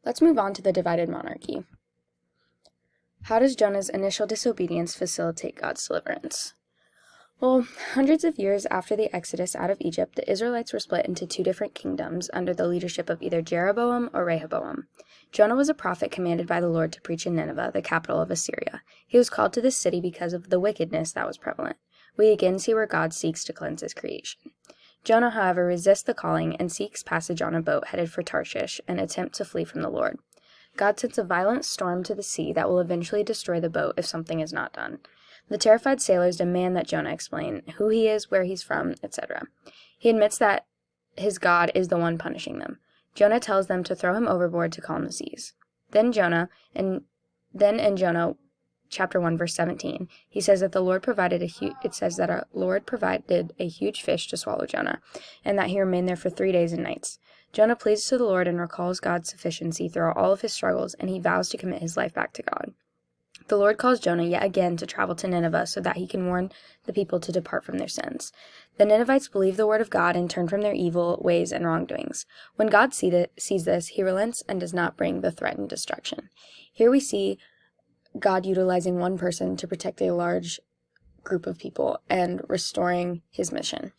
Let's move on to the divided monarchy. How does Jonah's initial disobedience facilitate God's deliverance? Well, hundreds of years after the exodus out of Egypt, the Israelites were split into two different kingdoms under the leadership of either Jeroboam or Rehoboam. Jonah was a prophet commanded by the Lord to preach in Nineveh, the capital of Assyria. He was called to this city because of the wickedness that was prevalent. We again see where God seeks to cleanse his creation. Jonah, however, resists the calling and seeks passage on a boat headed for Tarshish and attempts to flee from the Lord. God sends a violent storm to the sea that will eventually destroy the boat if something is not done. The terrified sailors demand that Jonah explain who he is, where he's from, etc. He admits that his God is the one punishing them. Jonah tells them to throw him overboard to calm the seas. Then in Jonah chapter 1 verse 17, he says that the Lord provided a huge fish to swallow Jonah, and that he remained there for 3 days and nights. Jonah pleads to the Lord and recalls God's sufficiency throughout all of his struggles, and he vows to commit his life back to God. The Lord calls Jonah yet again to travel to Nineveh so that he can warn the people to depart from their sins. The Ninevites believe the word of God and turn from their evil ways and wrongdoings. When God sees this, he relents and does not bring the threatened destruction. Here we see God utilizing one person to protect a large group of people and restoring his mission.